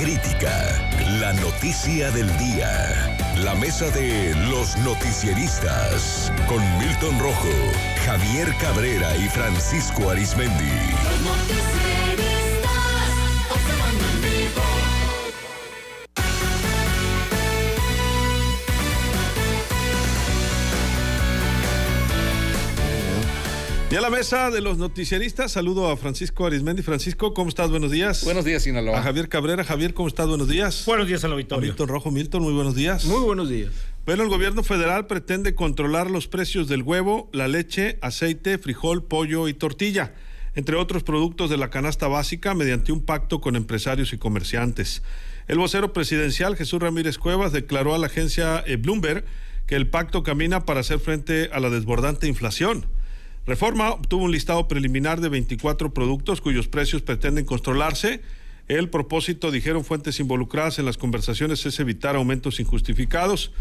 crítica, la noticia del día, la mesa de los noticieristas, con Milton Rojo, Javier Cabrera y Francisco Arizmendi. Los noticieristas, observando en vivo. Y a la mesa de los noticieristas, saludo a Francisco Arizmendi. Francisco, ¿cómo estás? Buenos días. Buenos días, Sinaloa. A Javier Cabrera. Javier, ¿cómo estás? Buenos días. Buenos días al auditorio. A Milton Rojo. Milton, muy buenos días. Muy buenos días. Bueno, el gobierno federal pretende controlar los precios del huevo, la leche, aceite, frijol, pollo y tortilla, entre otros productos de la canasta básica, mediante un pacto con empresarios y comerciantes. El vocero presidencial, Jesús Ramírez Cuevas, declaró a la agencia Bloomberg que el pacto camina para hacer frente a la desbordante inflación. Reforma obtuvo un listado preliminar de 24 productos cuyos precios pretenden controlarse. El propósito, dijeron fuentes involucradas en las conversaciones, es evitar aumentos injustificados.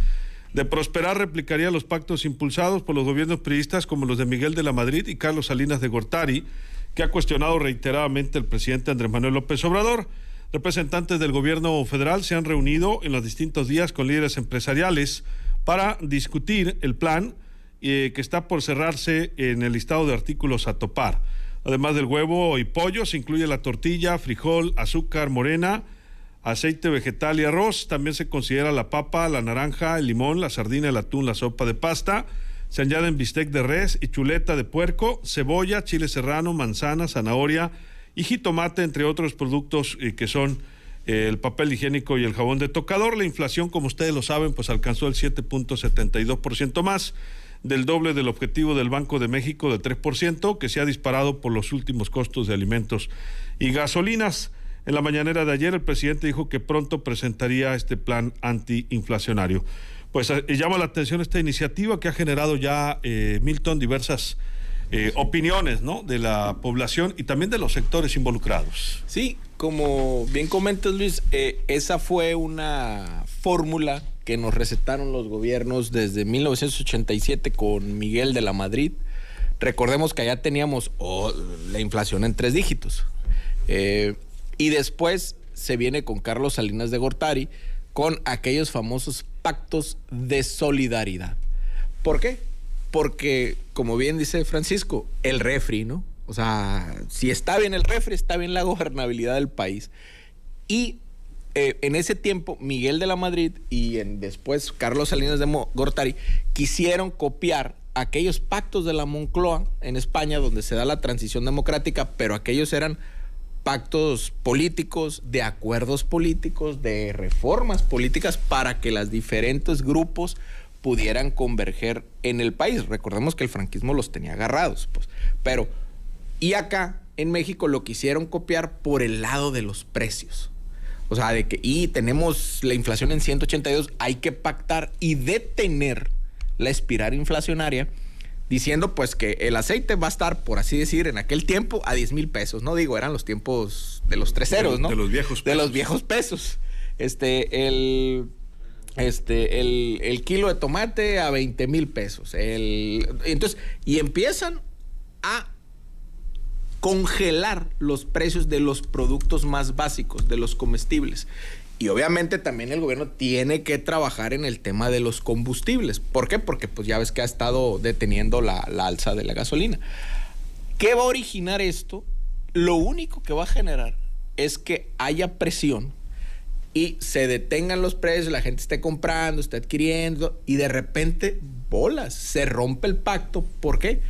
De prosperar, replicaría los pactos impulsados por los gobiernos priistas como los de Miguel de la Madrid y Carlos Salinas de Gortari, que ha cuestionado reiteradamente el presidente Andrés Manuel López Obrador. Representantes del gobierno federal se han reunido en los distintos días con líderes empresariales para discutir el plan que está por cerrarse en el listado de artículos a topar. Además del huevo y pollo, se incluye la tortilla, frijol, azúcar morena, aceite vegetal y arroz. También se considera la papa, la naranja, el limón, la sardina, el atún, la sopa de pasta. Se añaden bistec de res y chuleta de puerco, cebolla, chile serrano, manzana, zanahoria y jitomate, entre otros productos que son el papel higiénico y el jabón de tocador. La inflación, como ustedes lo saben, pues alcanzó el 7.72% más, del doble del objetivo del Banco de México de 3%, que se ha disparado por los últimos costos de alimentos y gasolinas. En la mañanera de ayer, el presidente dijo que pronto presentaría este plan antiinflacionario. Pues llama la atención esta iniciativa que ha generado ya, Milton, diversas opiniones, ¿no?, de la población y también de los sectores involucrados. Sí, como bien comentas, Luis, esa fue una fórmula que nos recetaron los gobiernos desde 1987 con Miguel de la Madrid. Recordemos que allá teníamos la inflación en 3 dígitos. Y después se viene con Carlos Salinas de Gortari con aquellos famosos pactos de solidaridad. ¿Por qué? Porque, como bien dice Francisco, el refri, ¿no? O sea, si está bien el refri, está bien la gobernabilidad del país. Y en ese tiempo, Miguel de la Madrid y después Carlos Salinas de Gortari quisieron copiar aquellos pactos de la Moncloa en España, donde se da la transición democrática, pero aquellos eran pactos políticos, de acuerdos políticos, de reformas políticas para que los diferentes grupos pudieran converger en el país. Recordemos que el franquismo los tenía agarrados, pues. Pero, y acá en México lo quisieron copiar por el lado de los precios. O sea, y tenemos la inflación en 182, hay que pactar y detener la espiral inflacionaria, diciendo pues que el aceite va a estar, por así decir, en aquel tiempo a 10,000 pesos. No digo, eran los tiempos de los 3 ceros, ¿no? De los viejos pesos. De los viejos pesos. El kilo de tomate a 20,000 pesos. Entonces, y empiezan a congelar los precios de los productos más básicos, de los comestibles. Y obviamente también el gobierno tiene que trabajar en el tema de los combustibles. ¿Por qué? Porque pues ya ves que ha estado deteniendo la alza de la gasolina. ¿Qué va a originar esto? Lo único que va a generar es que haya presión y se detengan los precios, la gente esté comprando, esté adquiriendo y de repente, se rompe el pacto. ¿Por qué?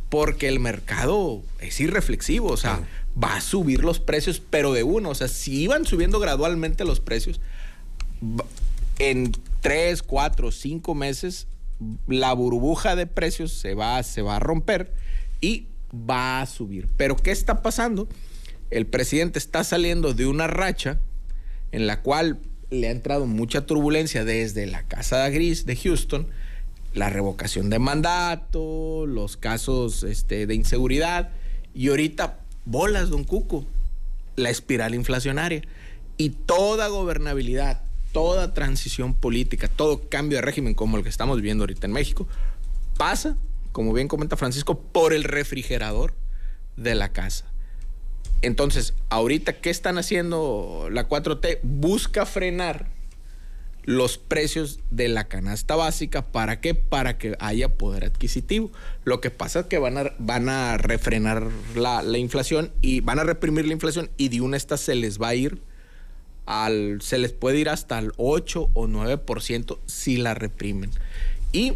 Porque el mercado es irreflexivo, o sea, va a subir los precios, pero de uno. O sea, si iban subiendo gradualmente los precios, en 3, 4, 5 meses, la burbuja de precios se va a romper y va a subir. Pero ¿qué está pasando? El presidente está saliendo de una racha en la cual le ha entrado mucha turbulencia desde la Casa Gris de Houston, la revocación de mandato, los casos de inseguridad, y ahorita don Cuco, la espiral inflacionaria. Y toda gobernabilidad, toda transición política, todo cambio de régimen como el que estamos viviendo ahorita en México, pasa, como bien comenta Francisco, por el refrigerador de la casa. Entonces, ahorita, ¿qué están haciendo la 4T? Busca frenar los precios de la canasta básica. ¿Para qué? Para que haya poder adquisitivo. Lo que pasa es que van a refrenar la inflación y van a reprimir la inflación, y de una esta se les va a ir se les puede ir hasta el 8 o 9% si la reprimen. Y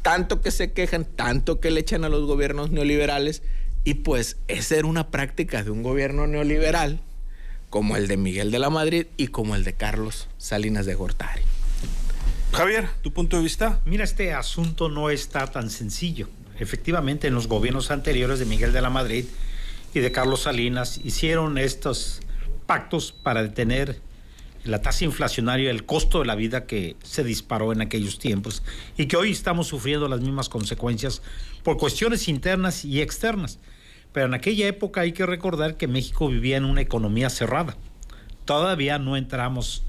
tanto que se quejan, tanto que le echan a los gobiernos neoliberales, y pues esa era una práctica de un gobierno neoliberal como el de Miguel de la Madrid y como el de Carlos Salinas de Gortari. Javier, ¿tu punto de vista? Mira, este asunto no está tan sencillo. Efectivamente, en los gobiernos anteriores de Miguel de la Madrid y de Carlos Salinas hicieron estos pactos para detener la tasa inflacionaria, el costo de la vida que se disparó en aquellos tiempos y que hoy estamos sufriendo las mismas consecuencias por cuestiones internas y externas. Pero en aquella época hay que recordar que México vivía en una economía cerrada. Todavía no entramos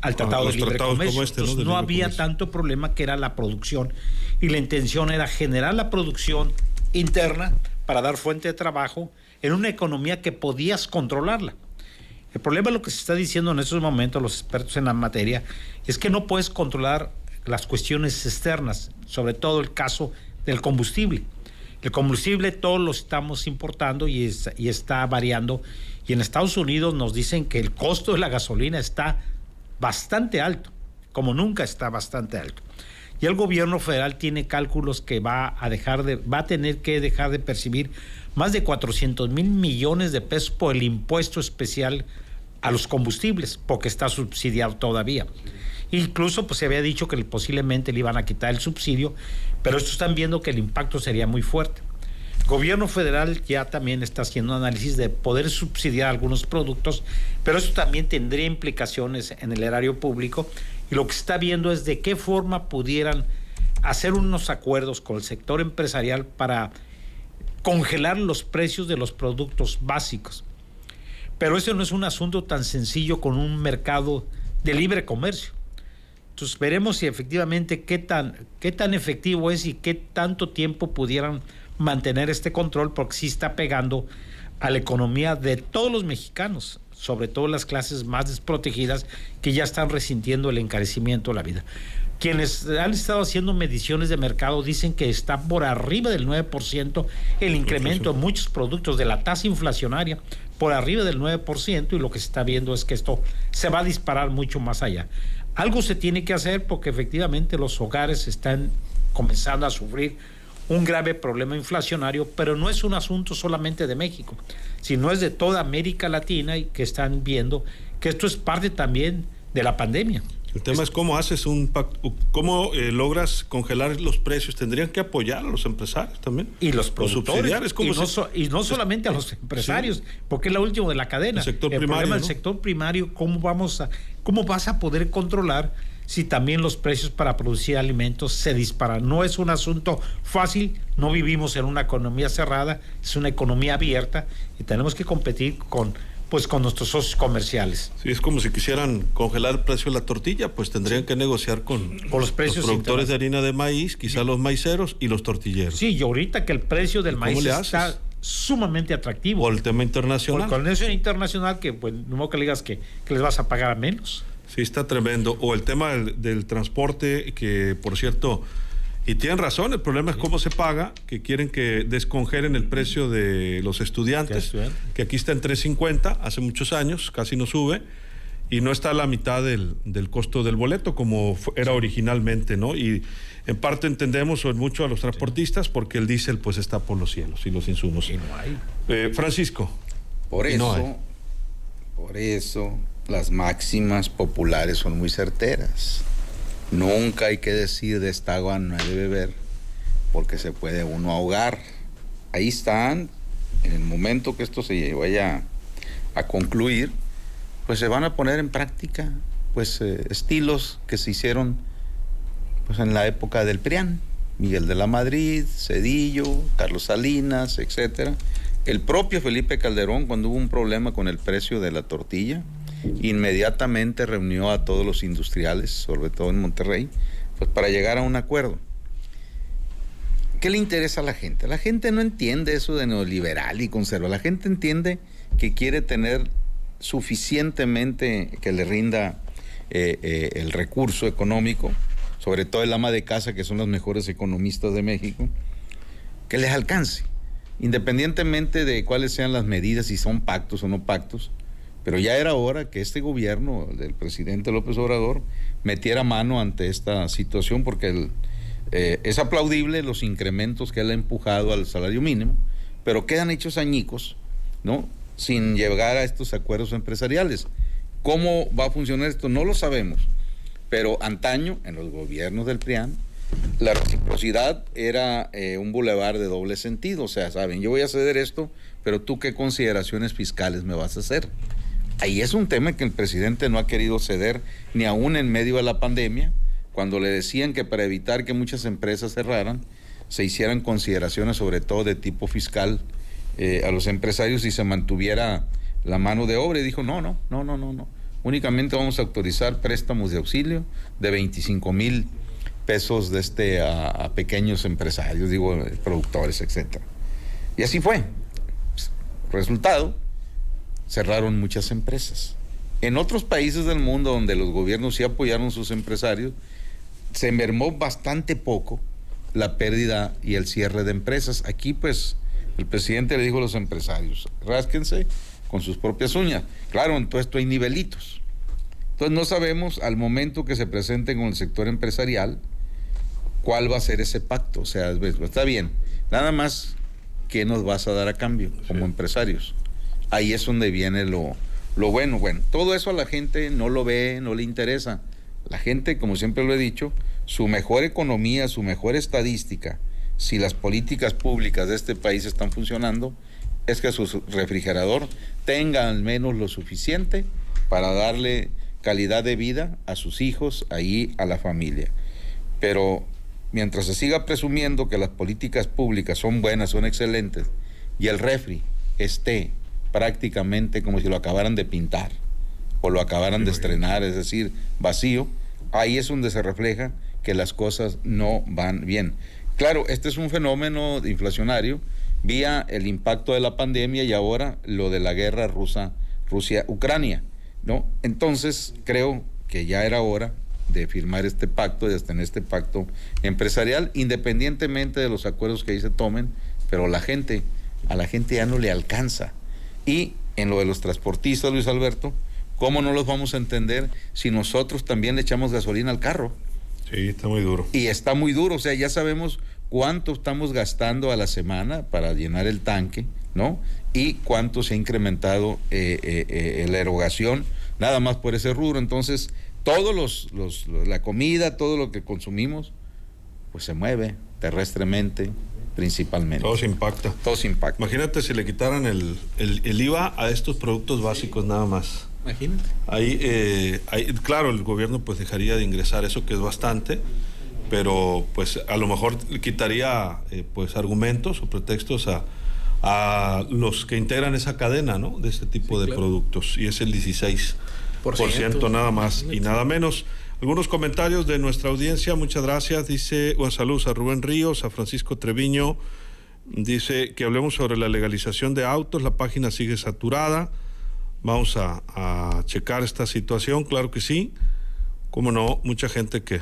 al Tratado de Libre Comercio. Entonces no había tanto problema, que era la producción. Y la intención era generar la producción interna para dar fuente de trabajo en una economía que podías controlarla. El problema, lo que se está diciendo en estos momentos los expertos en la materia, es que no puedes controlar las cuestiones externas, sobre todo el caso del combustible. El combustible todos lo estamos importando y está variando. Y en Estados Unidos nos dicen que el costo de la gasolina está bastante alto, como nunca está bastante alto. Y el gobierno federal tiene cálculos que va a tener que dejar de percibir más de 400 mil millones de pesos por el impuesto especial a los combustibles, porque está subsidiado todavía. Incluso pues se había dicho que posiblemente le iban a quitar el subsidio, pero estos están viendo que el impacto sería muy fuerte. El gobierno federal ya también está haciendo análisis de poder subsidiar algunos productos, pero eso también tendría implicaciones en el erario público, y lo que se está viendo es de qué forma pudieran hacer unos acuerdos con el sector empresarial para congelar los precios de los productos básicos. Pero eso no es un asunto tan sencillo con un mercado de libre comercio. Entonces veremos si efectivamente qué tan efectivo es y qué tanto tiempo pudieran mantener este control, porque sí está pegando a la economía de todos los mexicanos, sobre todo las clases más desprotegidas que ya están resintiendo el encarecimiento de la vida. Quienes han estado haciendo mediciones de mercado dicen que está por arriba del 9% el incremento de muchos productos de la tasa inflacionaria, por arriba del 9%, y lo que se está viendo es que esto se va a disparar mucho más allá. Algo se tiene que hacer, porque efectivamente los hogares están comenzando a sufrir un grave problema inflacionario, pero no es un asunto solamente de México, sino es de toda América Latina, y que están viendo que esto es parte también de la pandemia. El tema es cómo haces un pacto, cómo logras congelar los precios. Tendrían que apoyar a los empresarios también. Y los productores. Y no solamente a los empresarios, sí, porque es la última de la cadena. El problema del sector primario, ¿cómo vas a poder controlar si también los precios para producir alimentos se disparan? No es un asunto fácil, no vivimos en una economía cerrada, es una economía abierta, y tenemos que competir con nuestros socios comerciales. Sí, es como si quisieran congelar el precio de la tortilla, pues tendrían que negociar con los precios, los productores de harina de maíz, quizá los maiceros y los tortilleros. Sí, y ahorita que el precio del maíz está sumamente atractivo. O el tema internacional. Con el internacional, que pues no que le digas que les vas a pagar a menos. Sí, está tremendo. O el tema del transporte, que por cierto, y tienen razón, el problema es cómo se paga, que quieren que descongelen el precio de los estudiantes, que aquí está en 3.50, hace muchos años, casi no sube, y no está a la mitad del costo del boleto como era originalmente, ¿no? Y en parte entendemos mucho a los transportistas, porque el diésel pues está por los cielos y los insumos. Y no hay. Francisco. Por eso las máximas populares son muy certeras. Nunca hay que decir de esta agua no hay de beber, porque se puede uno ahogar. Ahí están, en el momento que esto se vaya a concluir, pues se van a poner en práctica estilos que se hicieron pues en la época del PRIAN, Miguel de la Madrid, Zedillo, Carlos Salinas, etcétera. El propio Felipe Calderón, cuando hubo un problema con el precio de la tortilla, inmediatamente reunió a todos los industriales, sobre todo en Monterrey, pues para llegar a un acuerdo. ¿Qué le interesa a la gente? La gente no entiende eso de neoliberal y conservador. La gente entiende que quiere tener suficientemente que le rinda el recurso económico, sobre todo el ama de casa, que son los mejores economistas de México, que les alcance, independientemente de cuáles sean las medidas, si son pactos o no pactos. Pero ya era hora que este gobierno del presidente López Obrador metiera mano ante esta situación, porque es aplaudible los incrementos que él ha empujado al salario mínimo, pero quedan hechos añicos, ¿no?, sin llegar a estos acuerdos empresariales. ¿Cómo va a funcionar esto? No lo sabemos, pero antaño, en los gobiernos del PRIAN, la reciprocidad era un bulevar de doble sentido. O sea, saben, yo voy a ceder esto, pero tú qué consideraciones fiscales me vas a hacer. Ahí es un tema que el presidente no ha querido ceder, ni aún en medio de la pandemia, cuando le decían que para evitar que muchas empresas cerraran, se hicieran consideraciones sobre todo de tipo fiscal a los empresarios y se mantuviera la mano de obra. Y dijo, no. Únicamente vamos a autorizar préstamos de auxilio de 25,000 pesos a pequeños empresarios, productores, etcétera. Y así fue. Resultado, cerraron muchas empresas. En otros países del mundo donde los gobiernos sí apoyaron a sus empresarios, se mermó bastante poco la pérdida y el cierre de empresas. Aquí, pues, el presidente le dijo a los empresarios, rásquense con sus propias uñas. Claro, en todo esto hay nivelitos. Entonces no sabemos al momento que se presente con el sector empresarial cuál va a ser ese pacto. O sea, está bien, nada más ¿qué nos vas a dar a cambio como empresarios? Ahí es donde viene lo bueno. Bueno, todo eso a la gente no lo ve, no le interesa. La gente, como siempre lo he dicho, su mejor economía, su mejor estadística, si las políticas públicas de este país están funcionando, es que su refrigerador tenga al menos lo suficiente para darle calidad de vida a sus hijos, ahí a la familia. Pero mientras se siga presumiendo que las políticas públicas son buenas, son excelentes, y el refri esté prácticamente como si lo acabaran de pintar o lo acabaran de estrenar, es decir, vacío, ahí es donde se refleja que las cosas no van bien. Claro, este es un fenómeno inflacionario vía el impacto de la pandemia y ahora lo de la guerra Rusia-Ucrania, ¿no? Entonces, creo que ya era hora de firmar este pacto, de tener este pacto empresarial, independientemente de los acuerdos que ahí se tomen, pero a la gente ya no le alcanza. Y en lo de los transportistas, Luis Alberto, ¿cómo no los vamos a entender si nosotros también le echamos gasolina al carro? Sí, está muy duro. Y está muy duro, o sea, ya sabemos cuánto estamos gastando a la semana para llenar el tanque, ¿no? Y cuánto se ha incrementado la erogación, nada más por ese rubro. Entonces, todos la comida, todo lo que consumimos, pues se mueve terrestremente, principalmente. Todo se impacta. Todo se impacta. Imagínate si le quitaran el IVA a estos productos básicos nada más. Imagínate. Ahí, claro, el gobierno pues dejaría de ingresar eso, que es bastante, pero pues a lo mejor quitaría pues argumentos o pretextos a los que integran esa cadena, ¿no?, de este tipo de productos, y es el 16% nada más y nada menos. Algunos comentarios de nuestra audiencia, muchas gracias. Dice, saludos a Rubén Ríos, a Francisco Treviño, dice que hablemos sobre la legalización de autos, la página sigue saturada. Vamos a checar esta situación, claro que sí. Cómo no, mucha gente que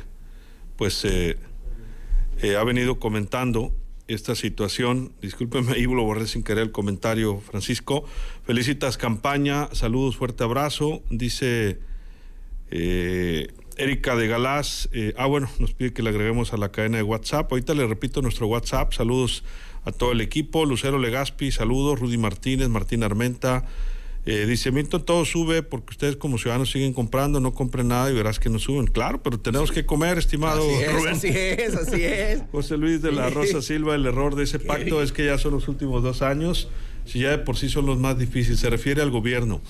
pues ha venido comentando esta situación. Discúlpeme, ahí lo borré sin querer el comentario, Francisco. Felicitas campaña, saludos, fuerte abrazo. Dice Erika de Galás, nos pide que le agreguemos a la cadena de WhatsApp. Ahorita le repito nuestro WhatsApp. Saludos a todo el equipo. Lucero Legaspi, saludos. Rudy Martínez, Martín Armenta. Dice, Milton, todo sube porque ustedes como ciudadanos siguen comprando, no compren nada y verás que no suben. Claro, pero tenemos que comer, estimado Rubén. Así es. José Luis de la Rosa Silva, el error de ese pacto es que ya son los últimos 2 años, si ya de por sí son los más difíciles. Se refiere al gobierno.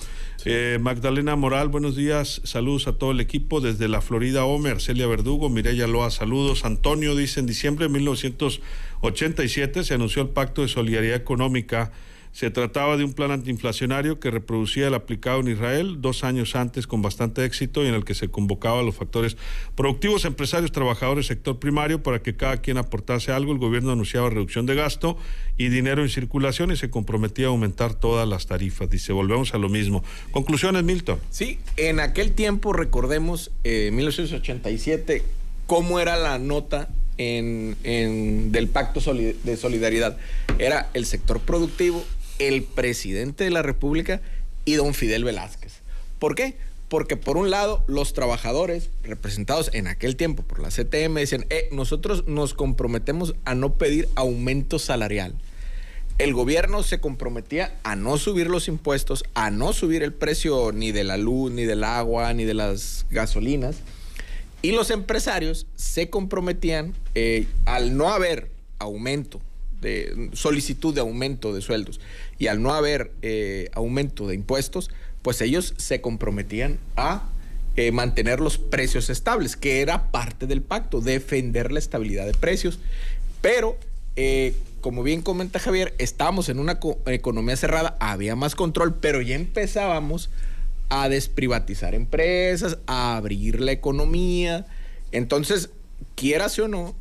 Magdalena Moral, buenos días, saludos a todo el equipo desde la Florida. Homer, Celia Verdugo, Mireya Loa, saludos. Antonio dice, en diciembre de 1987 se anunció el Pacto de Solidaridad Económica Se trataba de un plan antiinflacionario que reproducía el aplicado en Israel 2 años antes con bastante éxito y en el que se convocaba a los factores productivos, empresarios, trabajadores, sector primario para que cada quien aportase algo. El gobierno anunciaba reducción de gasto y dinero en circulación y se comprometía a aumentar todas las tarifas. Dice, volvemos a lo mismo. Conclusiones, Milton. Sí, en aquel tiempo, recordemos, 1987, cómo era la nota del Pacto de Solidaridad. Era el sector productivo, el presidente de la República y don Fidel Velázquez. ¿Por qué? Porque por un lado los trabajadores representados en aquel tiempo por la CTM decían, nosotros nos comprometemos a no pedir aumento salarial. El gobierno se comprometía a no subir los impuestos, a no subir el precio ni de la luz, ni del agua, ni de las gasolinas. Y los empresarios se comprometían, al no haber solicitud de aumento de sueldos y al no haber aumento de impuestos, pues ellos se comprometían a mantener los precios estables, que era parte del pacto, defender la estabilidad de precios. Pero, como bien comenta Javier, estábamos en una economía cerrada, había más control, pero ya empezábamos a desprivatizar empresas, a abrir la economía. Entonces, quieras o no,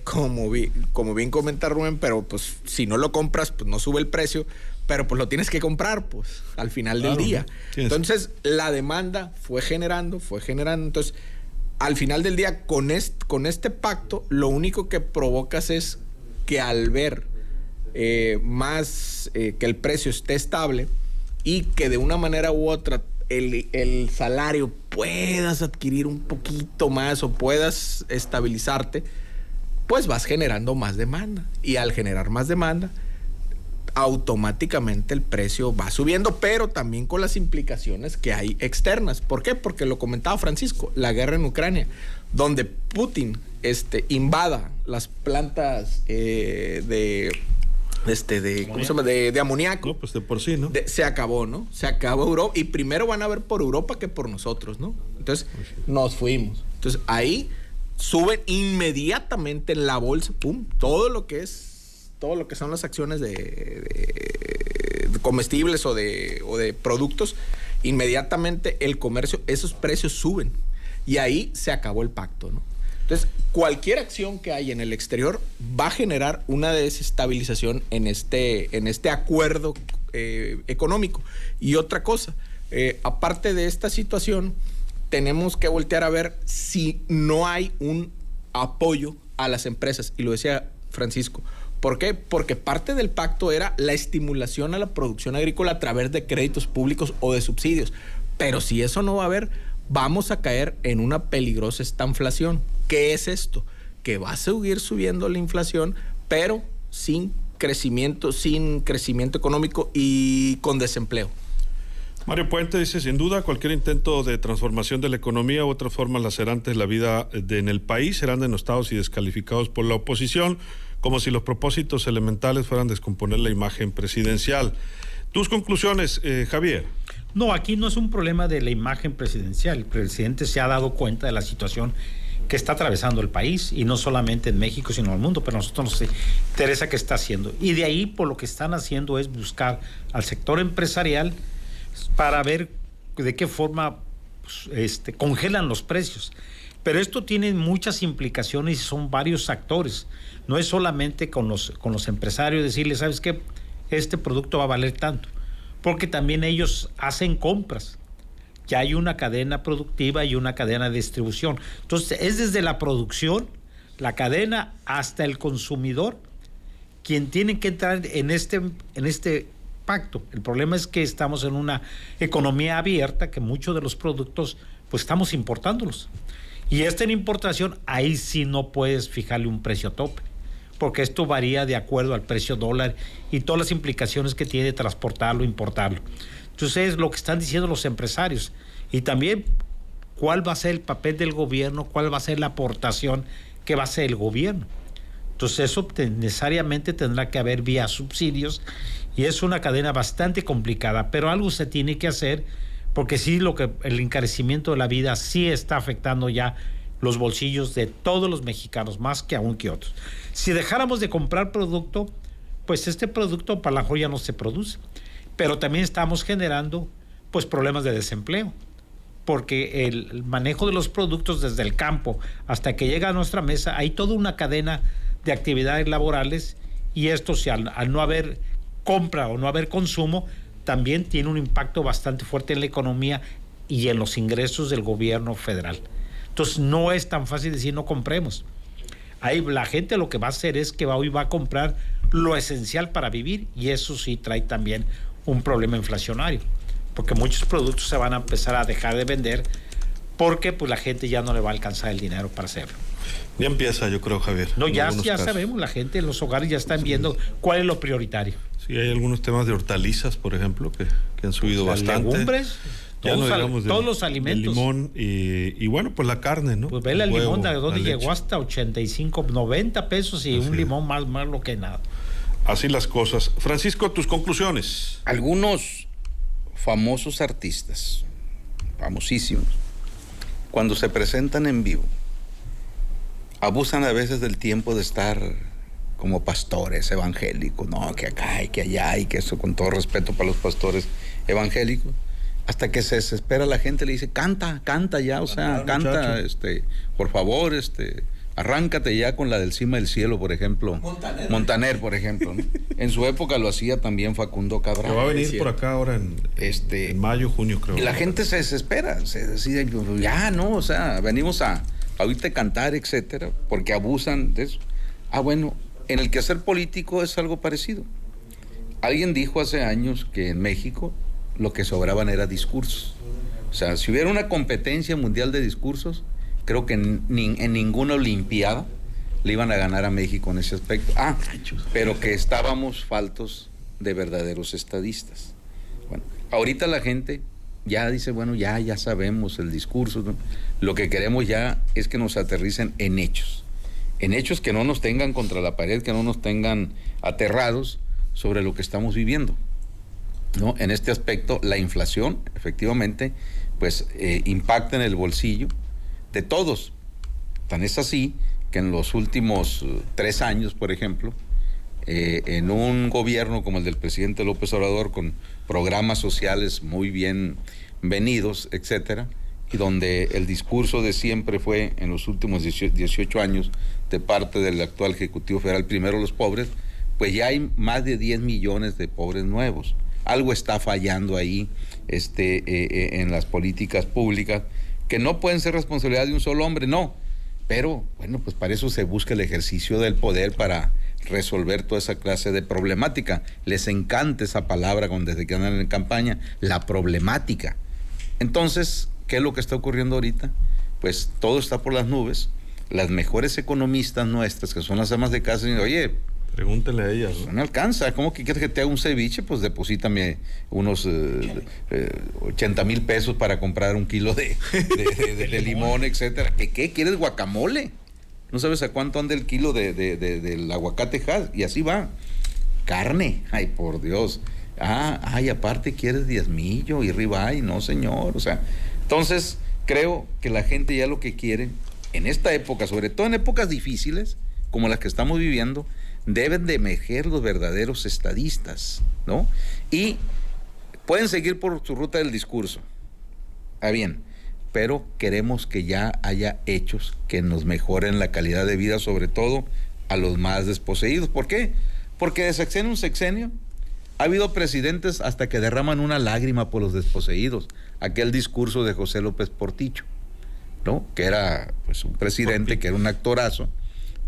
como bien comenta Rubén, pero pues si no lo compras, pues no sube el precio, pero pues lo tienes que comprar, pues, al final del día. Sí, entonces, la demanda fue generando. Entonces, al final del día, con este pacto, lo único que provocas es que al ver que el precio esté estable y que de una manera u otra el salario puedas adquirir un poquito más o puedas estabilizarte, pues vas generando más demanda. Y al generar más demanda, automáticamente el precio va subiendo, pero también con las implicaciones que hay externas. ¿Por qué? Porque lo comentaba Francisco, la guerra en Ucrania, donde Putin invada las plantas ¿cómo se llama? De amoníaco. No, pues de por sí, ¿no? Se acabó, ¿no? Se acabó Europa. Y primero van a ver por Europa que por nosotros, ¿no? Entonces, nos fuimos. Entonces, ahí suben inmediatamente en la bolsa, pum, todo lo que son las acciones de comestibles o de productos. Inmediatamente el comercio, esos precios suben. Y ahí se acabó el pacto, ¿no? Entonces, cualquier acción que hay en el exterior va a generar una desestabilización en este acuerdo económico. Y otra cosa, aparte de esta situación, tenemos que voltear a ver si no hay un apoyo a las empresas. Y lo decía Francisco. ¿Por qué? Porque parte del pacto era la estimulación a la producción agrícola a través de créditos públicos o de subsidios. Pero si eso no va a haber, vamos a caer en una peligrosa estanflación. ¿Qué es esto? Que va a seguir subiendo la inflación, pero sin crecimiento económico y con desempleo. Mario Puente dice, sin duda, cualquier intento de transformación de la economía u otras formas lacerantes de la vida en el país serán denostados y descalificados por la oposición, como si los propósitos elementales fueran descomponer la imagen presidencial. Tus conclusiones, Javier. No, aquí no es un problema de la imagen presidencial. El presidente se ha dado cuenta de la situación que está atravesando el país, y no solamente en México, sino en el mundo, pero a nosotros nos interesa qué está haciendo. Y de ahí, por lo que están haciendo es buscar al sector empresarial para ver de qué forma congelan los precios. Pero esto tiene muchas implicaciones y son varios actores. No es solamente con los empresarios decirles, ¿sabes qué? Este producto va a valer tanto. Porque también ellos hacen compras. Ya hay una cadena productiva y una cadena de distribución. Entonces, es desde la producción, la cadena, hasta el consumidor, quien tiene que entrar en este pacto. El problema es que estamos en una economía abierta, que muchos de los productos, pues estamos importándolos. Y en importación, ahí sí no puedes fijarle un precio tope, porque esto varía de acuerdo al precio dólar y todas las implicaciones que tiene transportarlo, importarlo. Entonces, es lo que están diciendo los empresarios. Y también, ¿cuál va a ser el papel del gobierno? ¿Cuál va a ser la aportación que va a hacer el gobierno? Entonces, eso necesariamente tendrá que haber vía subsidios, y es una cadena bastante complicada, pero algo se tiene que hacer, porque sí, el encarecimiento de la vida sí está afectando ya los bolsillos de todos los mexicanos, más que aún que otros. Si dejáramos de comprar producto, pues este producto para la joya no se produce. Pero también estamos generando pues problemas de desempleo, porque el manejo de los productos desde el campo hasta que llega a nuestra mesa, hay toda una cadena de actividades laborales, y esto, si al no haber compra o no haber consumo, también tiene un impacto bastante fuerte en la economía y en los ingresos del gobierno federal. Entonces no es tan fácil decir no compremos. Ahí la gente lo que va a hacer es que hoy va a comprar lo esencial para vivir, y eso sí trae también un problema inflacionario, porque muchos productos se van a empezar a dejar de vender porque pues la gente ya no le va a alcanzar el dinero para hacerlo. Ya empieza, yo creo, Javier. No, ya casos. sabemos, la gente en los hogares ya están viendo cuál es lo prioritario. Sí, hay algunos temas de hortalizas, por ejemplo, que han subido Las bastante. legumbres, Ya no digamos todos los alimentos. El limón y bueno, pues la carne, ¿no? Pues vele el limón, de dónde la llegó leche. hasta 85, 90 pesos, y Así un es. limón más malo que nada. Así las cosas. Francisco, tus conclusiones. Algunos famosos artistas, famosísimos, cuando se presentan en vivo, abusan a veces del tiempo de estar como pastores evangélicos, no, que acá y que allá, y que eso, con todo respeto para los pastores evangélicos, hasta que se desespera la gente, le dice, canta ya, o sea, canta, por favor, arráncate ya con la del Cima del Cielo, por ejemplo. Montaner, por ejemplo, ¿no? En su época lo hacía también Facundo Cabral. Que va a venir por acá ahora en mayo, junio, creo. Y la gente se desespera, se decide, ya no, o sea, venimos a oírte cantar, etcétera, porque abusan de eso. Bueno, en el quehacer político es algo parecido. Alguien dijo hace años que en México lo que sobraban era discursos. O sea, si hubiera una competencia mundial de discursos, creo que en ninguna olimpiada le iban a ganar a México en ese aspecto. Pero que estábamos faltos de verdaderos estadistas. Bueno, ahorita la gente ya dice, bueno, ya sabemos el discurso, ¿no? Lo que queremos ya es que nos aterricen en hechos que no nos tengan contra la pared, que no nos tengan aterrados sobre lo que estamos viviendo, ¿no? En este aspecto, la inflación, efectivamente, pues impacta en el bolsillo de todos. Tan es así que en los últimos 3 años, por ejemplo, en un gobierno como el del presidente López Obrador, con programas sociales muy bien venidos, etcétera, y donde el discurso de siempre fue, en los últimos 18 años, de parte del actual Ejecutivo Federal, primero los pobres, pues ya hay más de 10 millones de pobres nuevos. Algo está fallando ahí en las políticas públicas, que no pueden ser responsabilidad de un solo hombre, no. Pero, bueno, pues para eso se busca el ejercicio del poder, para resolver toda esa clase de problemática. Les encanta esa palabra desde que andan en campaña, la problemática. Entonces, ¿qué es lo que está ocurriendo ahorita? Pues todo está por las nubes. Las mejores economistas nuestras, que son las amas de casa, dicen, oye, pregúntele a ellas, no me alcanza, ¿cómo que quieres que te haga un ceviche? Pues deposítame unos 80,000 pesos para comprar 1 kilo de limón, etcétera. ¿Qué? ¿Quieres guacamole? No sabes a cuánto anda el kilo del aguacate Hass, y así va. Carne, ay, por Dios. Y aparte quieres diezmillo y ribeye, no señor, o sea, entonces creo que la gente ya lo que quiere en esta época, sobre todo en épocas difíciles como las que estamos viviendo, deben de emerger los verdaderos estadistas, ¿no? Y pueden seguir por su ruta del discurso, bien, pero queremos que ya haya hechos que nos mejoren la calidad de vida, sobre todo a los más desposeídos. ¿Por qué? Porque de sexenio en sexenio ha habido presidentes hasta que derraman una lágrima por los desposeídos. Aquel discurso de José López Portillo, ¿no? Que era pues un presidente, que era un actorazo,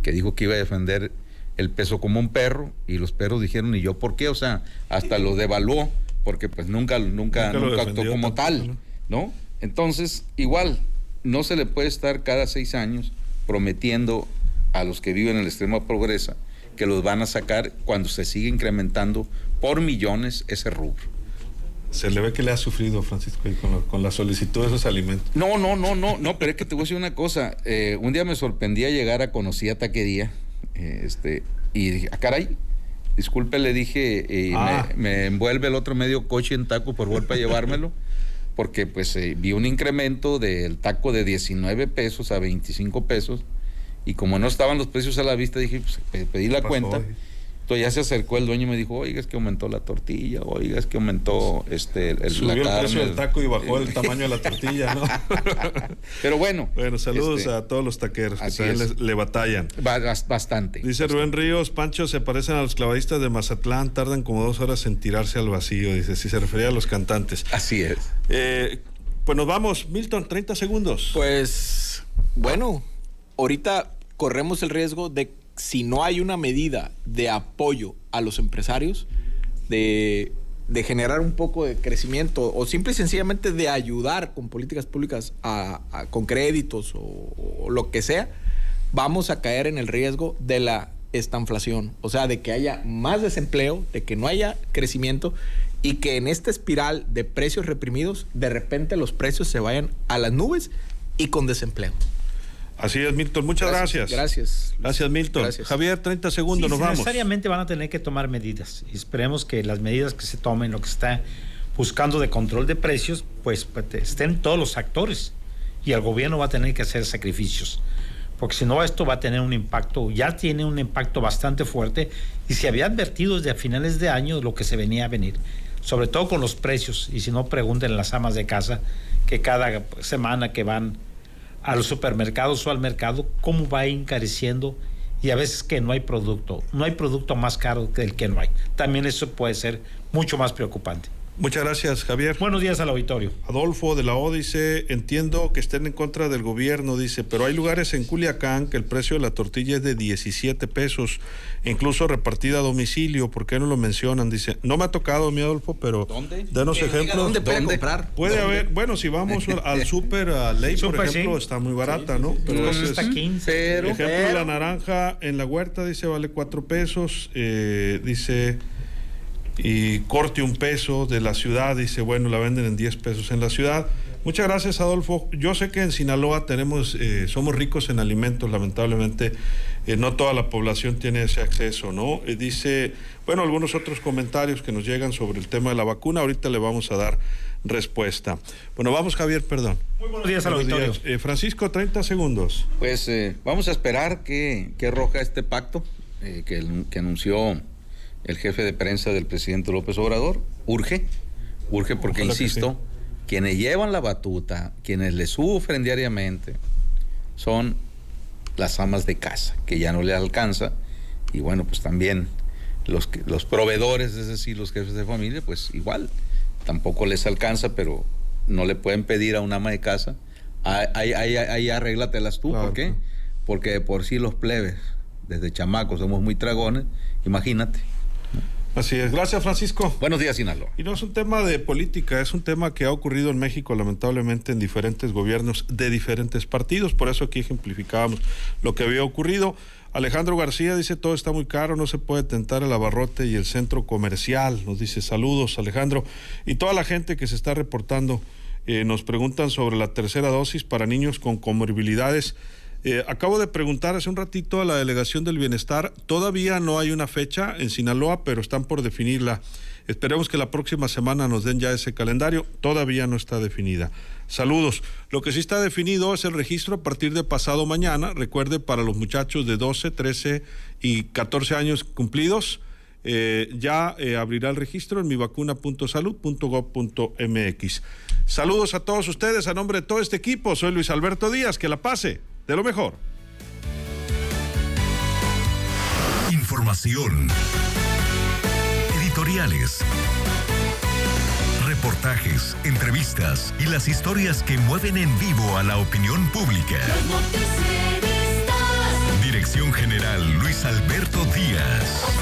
que dijo que iba a defender el peso como un perro, y los perros dijeron, ¿y yo por qué? O sea, hasta lo devaluó, porque pues nunca actuó como tal, ¿no? Entonces, igual, no se le puede estar cada 6 años prometiendo a los que viven en la extrema pobreza que los van a sacar, cuando se sigue incrementando por millones ese rubro. Se le ve que le ha sufrido, Francisco, con la solicitud de esos alimentos. No, pero es que te voy a decir una cosa. Un día me sorprendía llegar a Conocía Taquería, y dije, caray, disculpe, le dije, me envuelve el otro medio coche en taco, por favor, para llevármelo, porque pues vi un incremento del taco de 19 pesos a 25 pesos, y como no estaban los precios a la vista, dije, pues pedí la cuenta, Entonces ya se acercó el dueño y me dijo, oiga, es que aumentó la tortilla, oiga, es que aumentó Subió el precio del taco y bajó el tamaño de la tortilla, ¿no? Pero bueno. Bueno, saludos a todos los taqueros que también le batallan. Bastante. Dice Rubén Ríos, Pancho, se parecen a los clavadistas de Mazatlán, tardan como 2 horas en tirarse al vacío, dice, si se refería a los cantantes. Así es. Pues nos vamos, Milton, 30 segundos. Pues, bueno, ahorita corremos el riesgo de, si no hay una medida de apoyo a los empresarios, de generar un poco de crecimiento o simple y sencillamente de ayudar con políticas públicas con créditos o lo que sea, vamos a caer en el riesgo de la estanflación. O sea, de que haya más desempleo, de que no haya crecimiento y que en esta espiral de precios reprimidos, de repente los precios se vayan a las nubes y con desempleo. Así es, Milton. Muchas gracias. Gracias, Milton. Gracias. Javier, 30 segundos, nos vamos. Necesariamente van a tener que tomar medidas. Y esperemos que las medidas que se tomen, lo que se está buscando de control de precios, pues estén todos los actores. Y el gobierno va a tener que hacer sacrificios. Porque si no, esto va a tener un impacto, ya tiene un impacto bastante fuerte. Y se había advertido desde a finales de año lo que se venía a venir. Sobre todo con los precios. Y si no, pregunten las amas de casa que cada semana que van a los supermercados o al mercado, cómo va encareciendo, y a veces que no hay producto más caro que el que no hay. También eso puede ser mucho más preocupante. Muchas gracias, Javier. Buenos días al auditorio. Adolfo de la O dice, entiendo que estén en contra del gobierno, dice, pero hay lugares en Culiacán que el precio de la tortilla es de 17 pesos, incluso repartida a domicilio. ¿Por qué no lo mencionan? Dice, no me ha tocado, mi Adolfo, pero ¿dónde? Denos ejemplos. ¿Dónde puede comprar? Puede haber, bueno, si vamos al súper, a Ley, por Súper, ejemplo, sí. está muy barata, ¿no? Pero Entonces está 15. ejemplo, la naranja en la huerta, dice, vale 4 pesos, dice... Y corte 1 peso de la ciudad, dice, bueno, la venden en 10 pesos en la ciudad. Muchas gracias, Adolfo. Yo sé que en Sinaloa somos ricos en alimentos, lamentablemente no toda la población tiene ese acceso, ¿no? Dice, bueno, algunos otros comentarios que nos llegan sobre el tema de la vacuna, ahorita le vamos a dar respuesta. Bueno, vamos, Javier, perdón. Muy buenos días al auditorio. Francisco, 30 segundos. Pues vamos a esperar que arroja este pacto que anunció el jefe de prensa del presidente López Obrador. Urge porque, ojalá, insisto, quienes llevan la batuta, quienes le sufren diariamente, son las amas de casa, que ya no le alcanza, y bueno, pues también los proveedores, es decir, los jefes de familia, pues igual, tampoco les alcanza, pero no le pueden pedir a una ama de casa, ahí arréglatelas tú. Claro. ¿Por qué? Porque de por sí los plebes, desde chamacos, somos muy tragones, imagínate. Así es. Gracias, Francisco. Buenos días, Sinaloa. Y no es un tema de política, es un tema que ha ocurrido en México, lamentablemente, en diferentes gobiernos de diferentes partidos. Por eso aquí ejemplificábamos lo que había ocurrido. Alejandro García dice, todo está muy caro, no se puede tentar el abarrote y el centro comercial. Nos dice, saludos, Alejandro. Y toda la gente que se está reportando, nos preguntan sobre la tercera dosis para niños con comorbilidades. Acabo de preguntar hace un ratito a la Delegación del Bienestar, todavía no hay una fecha en Sinaloa, pero están por definirla. Esperemos que la próxima semana nos den ya ese calendario, todavía no está definida. Saludos. Lo que sí está definido es el registro a partir de pasado mañana, recuerde, para los muchachos de 12, 13 y 14 años cumplidos, ya abrirá el registro en mivacuna.salud.gov.mx. Saludos a todos ustedes, a nombre de todo este equipo, soy Luis Alberto Díaz, que la pase de lo mejor. Información, editoriales, reportajes, entrevistas y las historias que mueven en vivo a la opinión pública. Los noticieristas. Dirección General Luis Alberto Díaz.